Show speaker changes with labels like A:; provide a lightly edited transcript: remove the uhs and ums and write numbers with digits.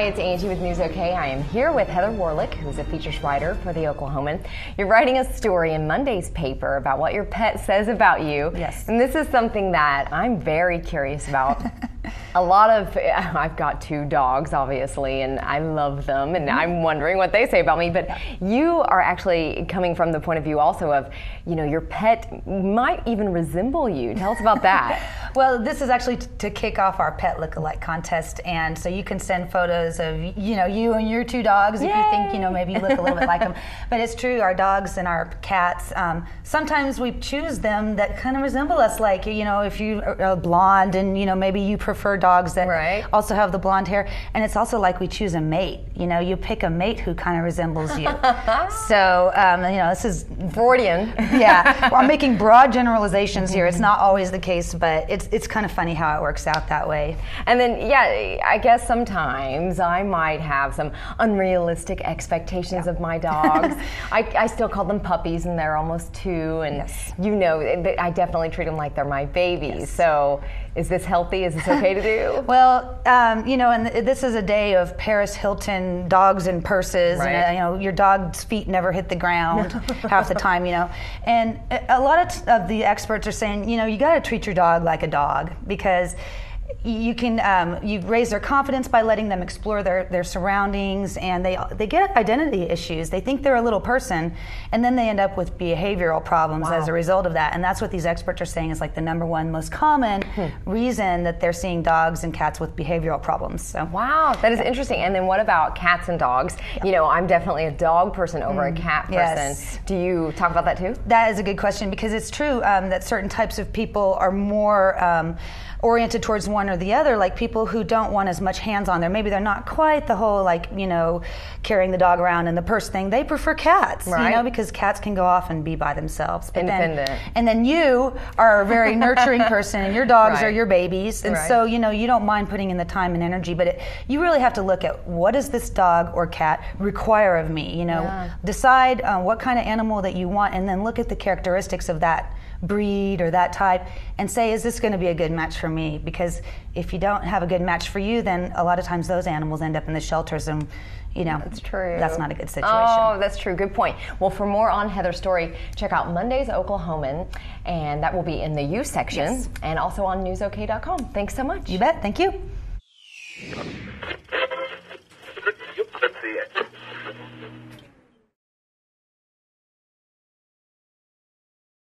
A: it's Angie with News OK. I am here with Heather Warlick, who's a features writer for the Oklahoman. You're writing a story in Monday's paper about what your pet says about you.
B: Yes.
A: And this is something that I'm very curious about. I've got 2 dogs, obviously, and I love them, and I'm wondering what they say about me, but you are actually coming from the point of view also of, your pet might even resemble you. Tell us about that.
B: Well, this is actually to kick off our pet look-alike contest, and so you can send photos of, you and your 2 dogs if you think, maybe you look a little bit like them. But it's true, our dogs and our cats, sometimes we choose them that kind of resemble us, like, if you are blonde and, maybe you prefer dogs that also have the blonde hair, and it's also like we choose a mate. You pick a mate who kind of resembles you. So, this is
A: Freudian.
B: Yeah, well, I'm making broad generalizations here. It's not always the case, but it's kind of funny how it works out that way.
A: And then, I guess sometimes I might have some unrealistic expectations of my dogs. I still call them puppies, and they're almost 2, and I definitely treat them like they're my babies. Yes. So, is this healthy? Is this okay to do?
B: Well, and this is a day of Paris Hilton dogs and purses, and your dog's feet never hit the ground half the time, And a lot of the experts are saying, you got to treat your dog like a dog, because you can you raise their confidence by letting them explore their surroundings, and they get identity issues. They think they're a little person, and then they end up with behavioral problems as a result of that. And that's what these experts are saying is like the #1 most common reason that they're seeing dogs and cats with behavioral problems. So
A: wow, that is interesting. And then what about cats and dogs? I'm definitely a dog person over a cat person.
B: Yes.
A: Do you talk about that too?
B: That is a good question, because it's true that certain types of people are more oriented towards one or the other, like people who don't want as much hands on there. Maybe they're not quite the whole, carrying the dog around in the purse thing. They prefer cats, because cats can go off and be by themselves. But
A: independent.
B: And then you are a very nurturing person, and your dogs are your babies. And so, you don't mind putting in the time and energy, but you really have to look at what does this dog or cat require of me, Decide what kind of animal that you want, and then look at the characteristics of that breed or that type and say, is this going to be a good match for me? Because if you don't have a good match for you, then a lot of times those animals end up in the shelters, and
A: that's true.
B: That's not a good situation.
A: Oh, that's true. Good point. Well, for more on Heather's story, check out Monday's Oklahoman, and that will be in the You section and also on newsok.com. Thanks so much.
B: You bet. Thank you.